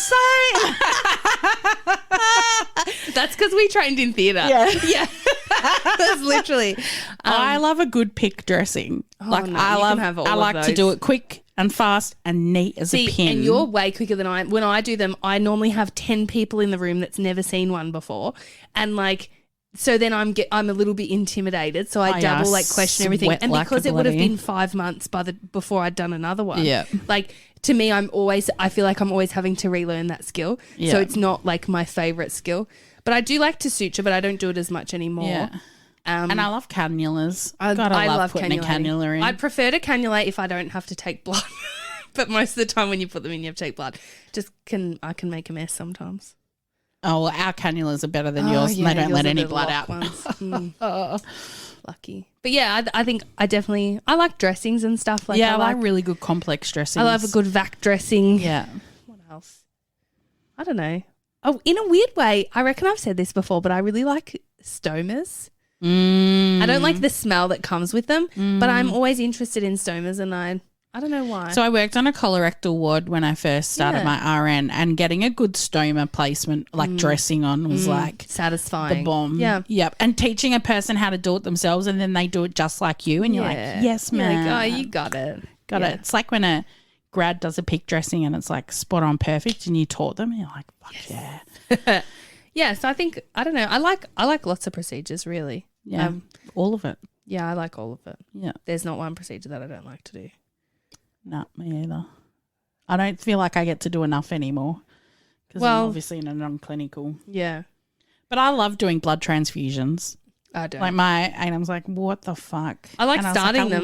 same. That's because we trained in theatre. Yeah. Yeah. That's literally. I love a good pick dressing. No, you can have all I of like to those. do it quick and fast and neat as a pin. And you're way quicker than I am. When I do them, I normally have 10 people in the room that's never seen one before. And like, so then I'm a little bit intimidated. So I double question everything. And because it would have been 5 months before I'd done another one. Yeah. Like, to me, I feel like I'm always having to relearn that skill. Yeah. So it's not like my favorite skill. But I do like to suture, but I don't do it as much anymore. Yeah. And I love cannulas. I love putting a cannula in. I'd prefer to cannulate if I don't have to take blood. But most of the time when you put them in, you have to take blood. I can make a mess sometimes. Oh, well, our cannulas are better than yours, and they don't let any blood out. Lucky. But yeah, I think I like dressings and stuff. Like, I like really good complex dressings. I love a good vac dressing. Yeah. What else? I don't know. Oh, in a weird way, I reckon I've said this before, but I really like stomas. I don't like the smell that comes with them, but I'm always interested in stomas, and I don't know why. So I worked on a colorectal ward when I first started my RN, and getting a good stoma placement, like dressing on, was like satisfying. The bomb. Yeah. Yep. And teaching a person how to do it themselves, and then they do it just like you, and you're like, yes, You're man. like, oh, you got it. Got it. It's like when a grad does a peak dressing and it's like spot on perfect, and you taught them, and you're like, fuck yeah. Yeah, so I think, I don't know, I like lots of procedures, really. Yeah, all of it. Yeah, I like all of it. Yeah. There's not one procedure that I don't like to do. No, me either. I don't feel like I get to do enough anymore because I'm obviously in a non-clinical. Yeah. But I love doing blood transfusions. I don't. Like I was like, what the fuck? I like starting them.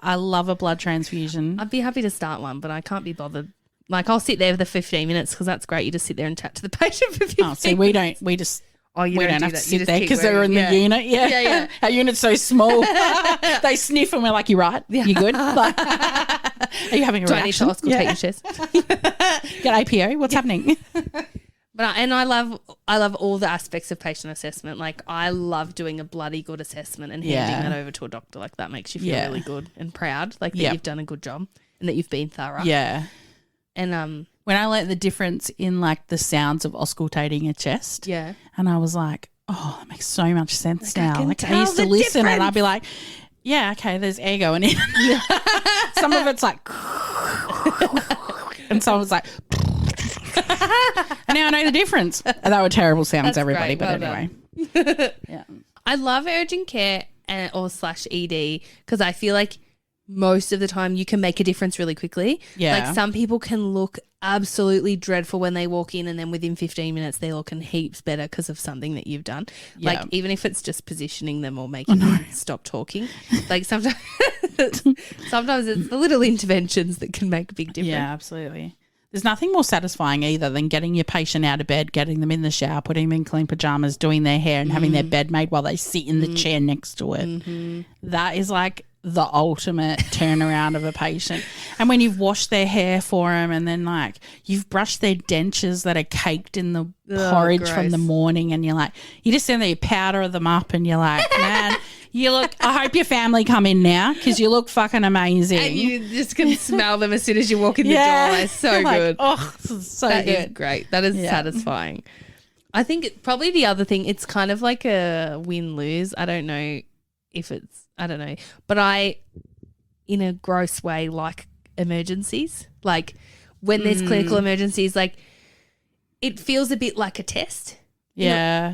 I love a blood transfusion. I'd be happy to start one, but I can't be bothered. Like, I'll sit there for the 15 minutes because that's great. You just sit there and chat to the patient for 15 minutes. Oh, see, we don't have to sit there because they're in the unit. Yeah. Our unit's so small. They sniff and we're like, you right? You good? Like, are you having a reaction? Do I need to ask or take your chest? Get APO? What's happening? But I love all the aspects of patient assessment. Like, I love doing a bloody good assessment and handing that over to a doctor. Like, that makes you feel really good and proud, like that you've done a good job and that you've been thorough. Yeah. And when I learnt the difference in like the sounds of auscultating a chest, and I was like, oh, that makes so much sense now. Like, I used to listen and I'd be like, yeah, okay, there's air going in. Some of it's like, and some of it's like, and now I know the difference. And they were terrible sounds, That's everybody, great. but Well anyway. Yeah. I love urgent care or / ED because I feel like most of the time you can make a difference really quickly. Yeah. Like, some people can look absolutely dreadful when they walk in and then within 15 minutes they're looking heaps better because of something that you've done. Yeah. Like, even if it's just positioning them or making them stop talking. Like, sometimes it's the little interventions that can make a big difference. Yeah, absolutely. There's nothing more satisfying either than getting your patient out of bed, getting them in the shower, putting them in clean pajamas, doing their hair and having their bed made while they sit in the chair next to it. Mm-hmm. That is like the ultimate turnaround of a patient. And when you've washed their hair for them and then like you've brushed their dentures that are caked in the porridge from the morning and you're like, you just send you powder them up and you're like, man, you look, I hope your family come in now because you look fucking amazing. And you just can smell them as soon as you walk in the door. It's so good. Oh, this is so that good. Is great. That is satisfying. I think probably the other thing, it's kind of like a win-lose. I don't know if it's, I don't know. But I, in a gross way, like emergencies. Like, when there's clinical emergencies, like, it feels a bit like a test. Yeah.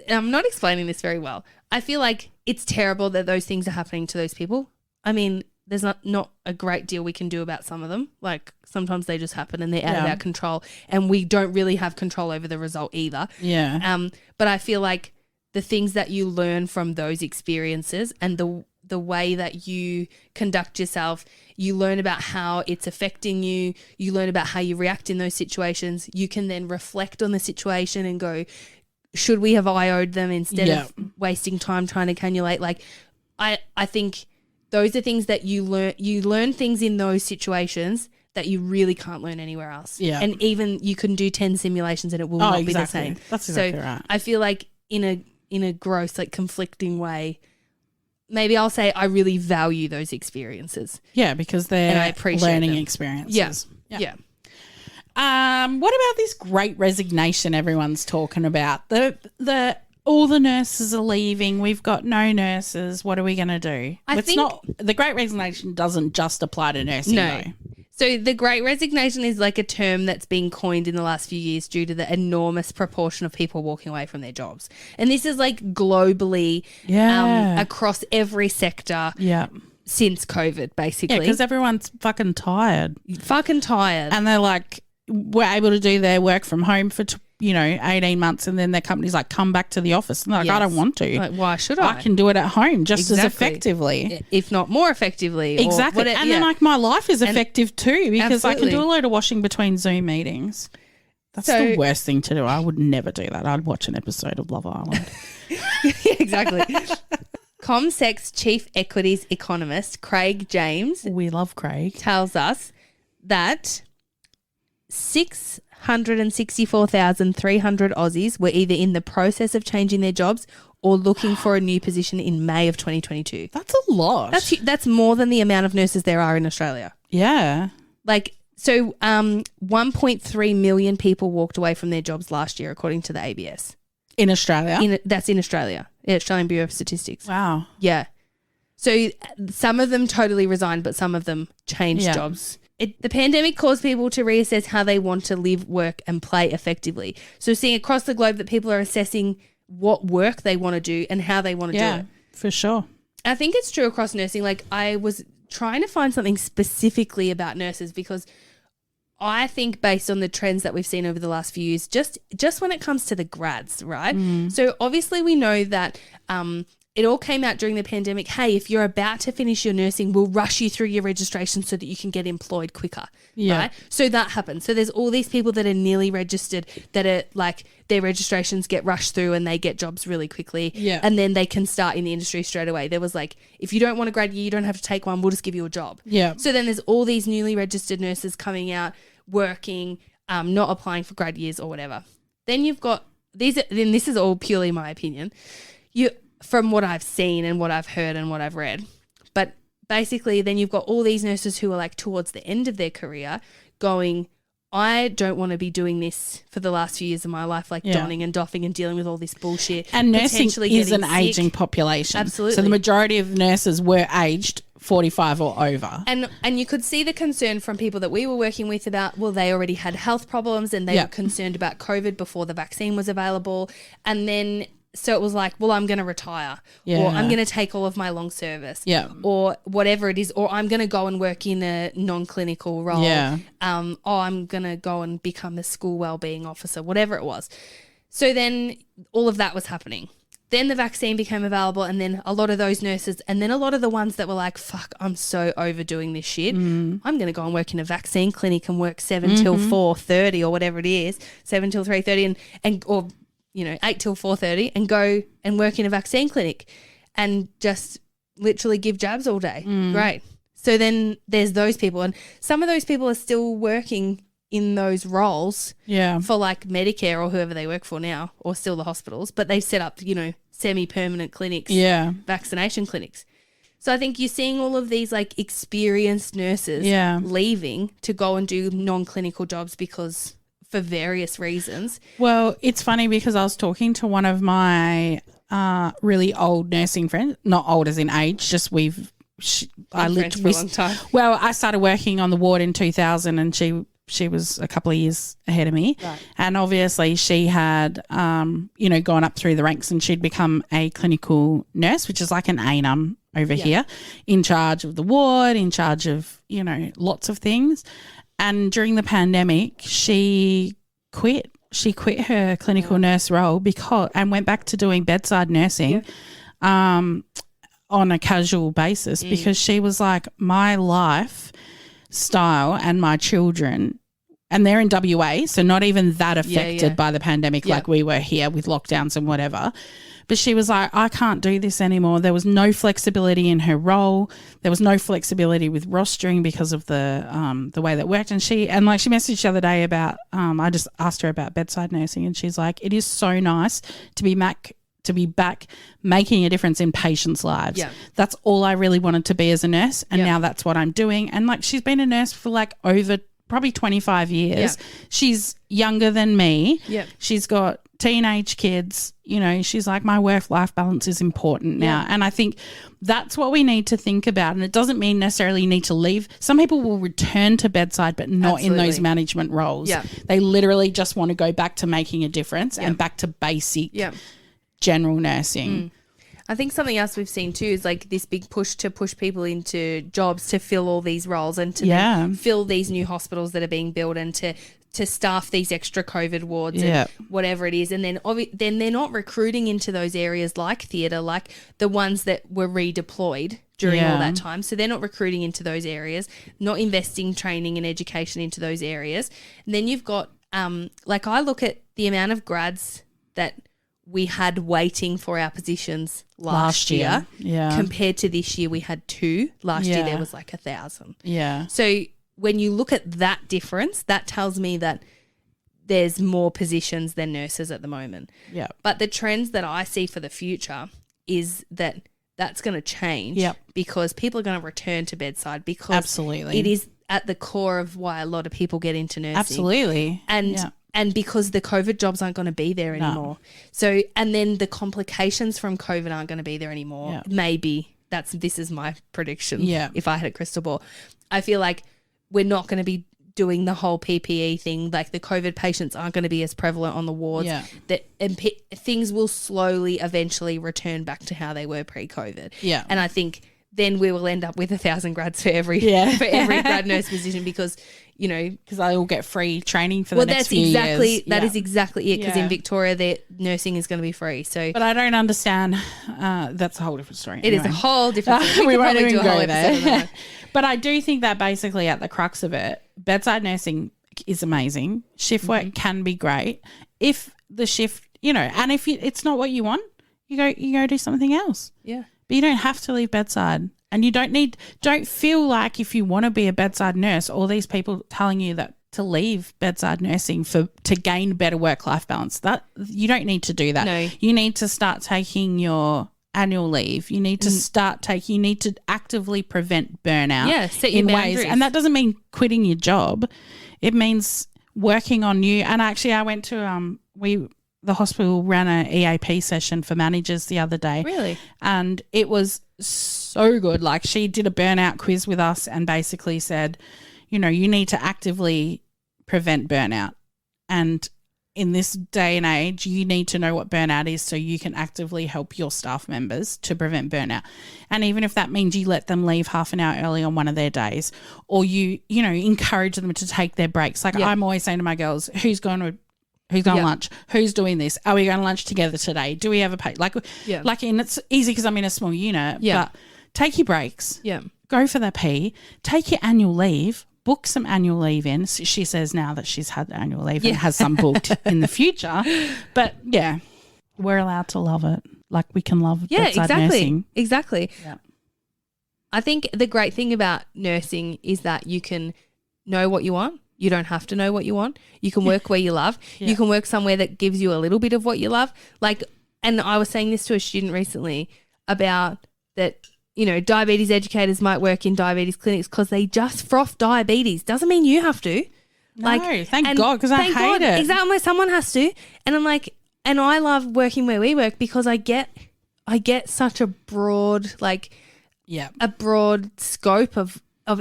I'm not explaining this very well. I feel like it's terrible that those things are happening to those people. I mean, there's not a great deal we can do about some of them. Like, sometimes they just happen and they're out of our control and we don't really have control over the result either. Yeah. But I feel like the things that you learn from those experiences and the way that you conduct yourself, you learn about how it's affecting you, you learn about how you react in those situations. You can then reflect on the situation and go, should we have IO'd them instead of wasting time trying to cannulate? Like, I think those are things that you learn things in those situations that you really can't learn anywhere else. Yeah. And even you can do 10 simulations and it will not be the same. That's exactly right. I feel like in a gross, like conflicting way, maybe I'll say I really value those experiences. Yeah, because they're learning them. experiences. Yeah. What about this great resignation everyone's talking about? The all the nurses are leaving. We've got no nurses. What are we going to do? The great resignation doesn't just apply to nursing though. So the great resignation is like a term that's been coined in the last few years due to the enormous proportion of people walking away from their jobs. And this is like globally across every sector since COVID, basically. Yeah, because everyone's fucking tired. And they're like, we're able to do their work from home for 18 months, and then their company's like, come back to the office. And they're like, I don't want to. Like, why should I? I can do it at home just as effectively. If not more effectively. Exactly. And then like my life is effective too, because I can do a load of washing between Zoom meetings. That's the worst thing to do. I would never do that. I'd watch an episode of Love Island. Exactly. ComSec's chief equities economist, Craig James. We love Craig. Tells us that 664,300 Aussies were either in the process of changing their jobs or looking for a new position in May of 2022. That's a lot. That's more than the amount of nurses there are in Australia. Yeah. Like, so 1.3 million people walked away from their jobs last year, according to the ABS. In Australia? That's in Australia. Yeah, Australian Bureau of Statistics. Wow. Yeah. So some of them totally resigned, but some of them changed jobs. The pandemic caused people to reassess how they want to live, work and play effectively. So seeing across the globe that people are assessing what work they want to do and how they want to do it. For sure. I think it's true across nursing. Like, I was trying to find something specifically about nurses because I think based on the trends that we've seen over the last few years, just when it comes to the grads, right? So obviously we know that it all came out during the pandemic. Hey, if you're about to finish your nursing, we'll rush you through your registration so that you can get employed quicker. Yeah. Right? So that happens. So there's all these people that are nearly registered that are like their registrations get rushed through and they get jobs really quickly. Yeah. And then they can start in the industry straight away. There was like, if you don't want a grad year, you don't have to take one. We'll just give you a job. Yeah. So then there's all these newly registered nurses coming out, working, not applying for grad years or whatever. Then you've got these. Then this is all purely my opinion. From what I've seen and what I've heard and what I've read. But basically then you've got all these nurses who are like towards the end of their career going, I don't want to be doing this for the last few years of my life, like donning and doffing and dealing with all this bullshit. And nursing is an aging population. Absolutely. So the majority of nurses were aged 45 or over. And you could see the concern from people that we were working with about, well, they already had health problems and they were concerned about COVID before the vaccine was available. And then so it was like, well, I'm going to retire or I'm going to take all of my long service or whatever it is, or I'm going to go and work in a non-clinical role. Yeah. I'm going to go and become a school wellbeing officer, whatever it was. So then all of that was happening. Then the vaccine became available and then a lot of those nurses and then a lot of the ones that were like, fuck, I'm so overdoing this shit. I'm going to go and work in a vaccine clinic and work 7 till 4:30 or whatever it is, 7 till 3:30 or 8 till 4:30 and go and work in a vaccine clinic and just literally give jabs all day. Great. So then there's those people and some of those people are still working in those roles for like Medicare or whoever they work for now or still the hospitals, but they've set up, semi-permanent clinics, vaccination clinics. So I think you're seeing all of these like experienced nurses leaving to go and do non-clinical jobs because for various reasons. Well, it's funny because I was talking to one of my really old nursing friends, not old as in age, just I lived for a long time. Well, I started working on the ward in 2000 and she was a couple of years ahead of me. Right. And obviously she had, gone up through the ranks and she'd become a clinical nurse, which is like an ANUM over here, in charge of the ward, in charge of, lots of things. And during the pandemic, she quit. She quit her clinical nurse role and went back to doing bedside nursing on a casual basis because she was like, my lifestyle and my children and they're in WA, so not even that affected by the pandemic Yeah. like we were here with lockdowns and whatever. But she was like, I can't do this anymore. There was no flexibility in her role. There was no flexibility with rostering because of the way that it worked. And she messaged the other day about, I just asked her about bedside nursing, and she's like, it is so nice to be back making a difference in patients' lives. Yeah. That's all I really wanted to be as a nurse, and now that's what I'm doing. And like, she's been a nurse for like over probably 25 years. Yeah. She's younger than me. Yeah. She's got teenage kids. You know, she's like, my work-life balance is important now. Yeah. And I think that's what we need to think about. And it doesn't mean necessarily you need to leave. Some people will return to bedside, but not in those management roles. Yeah. They literally just want to go back to making a difference and back to basic general nursing. I think something else we've seen too is like this big push to push people into jobs to fill all these roles and to then fill these new hospitals that are being built and to staff these extra COVID wards and whatever it is. And then then they're not recruiting into those areas like theatre, like the ones that were redeployed during all that time. So they're not recruiting into those areas, not investing training and education into those areas. And then you've got like I look at the amount of grads that we had waiting for our positions last year compared to this year we had 2. Last year there was like 1,000. Yeah. So when you look at that difference, that tells me that there's more positions than nurses at the moment. Yeah. But the trends that I see for the future is that that's going to change because people are going to return to bedside because it is at the core of why a lot of people get into nursing. Absolutely. And because the COVID jobs aren't going to be there anymore. So, and then the complications from COVID aren't going to be there anymore. Yeah. Maybe this is my prediction. Yeah. If I had a crystal ball, I feel like we're not going to be doing the whole PPE thing. Like the COVID patients aren't going to be as prevalent on the wards. Yeah. Things will slowly eventually return back to how they were pre-COVID. Yeah. And I think then we will end up with 1,000 grads for every grad nurse position because, you know, because they all get free training for the next few years. That is exactly it. Because in Victoria, the nursing is going to be free. So, but I don't understand. That's a whole different story. It is a whole different story. We won't even go there. But I do think that basically at the crux of it, bedside nursing is amazing. Shift work can be great if the shift, you know, and if it's not what you want, you go do something else. Yeah. But you don't have to leave bedside, and you don't feel like if you want to be a bedside nurse, all these people telling you that to leave bedside nursing to gain better work-life balance. That you don't need to do that. No. You need to start taking your annual leave. You need to you need to actively prevent burnout. Yeah, set your in boundaries. ways, and that doesn't mean quitting your job. It means working on you. And actually, I went to the hospital ran a EAP session for managers the other day. Really? And it was so good. Like she did a burnout quiz with us and basically said, you know, you need to actively prevent burnout. And in this day and age, you need to know what burnout is so you can actively help your staff members to prevent burnout. And even if that means you let them leave half an hour early on one of their days, or you encourage them to take their breaks. Like I'm always saying to my girls, who's going to lunch? Who's doing this? Are we going to lunch together today? Do we have a pay? And it's easy because I'm in a small unit. Yeah. But take your breaks. Yeah. Go for the pee. Take your annual leave. Book some annual leave in. She says now that she's had annual leave and has some booked in the future. But yeah, we're allowed to love it. Like we can love bedside nursing. Exactly. Yeah. I think the great thing about nursing is that you can know what you want. You don't have to know what you want. You can work where you love. Yeah. You can work somewhere that gives you a little bit of what you love. And I was saying this to a student recently about that, you know, diabetes educators might work in diabetes clinics because they just froth diabetes. Doesn't mean you have to. No, thank God, because I hate it. Exactly, someone has to. And I'm like, and I love working where we work because I get such a broad, a broad scope of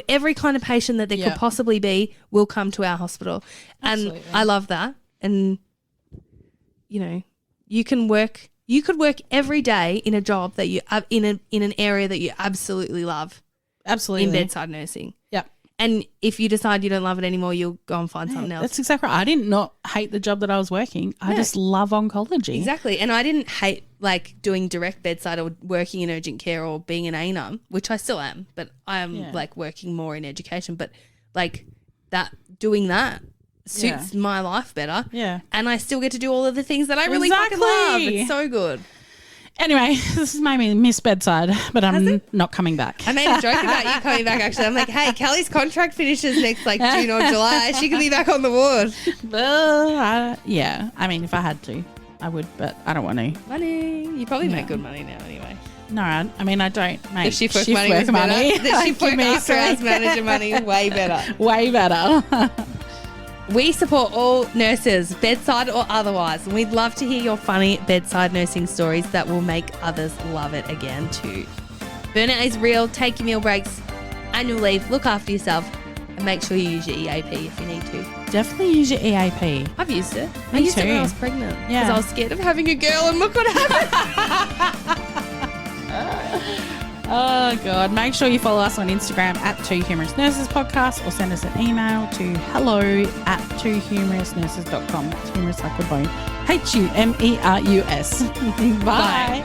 every kind of patient that there could possibly be will come to our hospital. Absolutely. And I love that. And, you know, you could work every day in a job that you in an area that you absolutely love. Absolutely. In bedside nursing. Yep. And if you decide you don't love it anymore, you'll go and find something else. That's exactly right. I did not hate the job that I was working. I just love oncology. Exactly. And I didn't hate doing direct bedside or working in urgent care or being an ANUM, which I still am, but I am working more in education. But doing that suits my life better. Yeah. And I still get to do all of the things that I really fucking love. It's so good. Anyway, this has made me miss Bedside, but I'm not coming back. I made a joke about you coming back, actually. I'm like, hey, Kelly's contract finishes next, like, June or July. She can be back on the ward. Yeah. I mean, if I had to, I would, but I don't want to. Money. You probably make good money now anyway. No, I mean, I don't make The shift work money was better. The shift work after hours manager money, way better. Way better. We support all nurses, bedside or otherwise, and we'd love to hear your funny bedside nursing stories that will make others love it again too. Burnout is real. Take your meal breaks, annual leave, look after yourself, and make sure you use your EAP if you need to. Definitely use your EAP. I've used it. Me I used it too. when I was pregnant because Yeah. I was scared of having a girl, and look what happened. Oh, God. Make sure you follow us on Instagram at Two Humorous Nurses Podcast or send us an email to hello@twohumorousnurses.com. That's humorous like a bone. HUMERUS. Bye.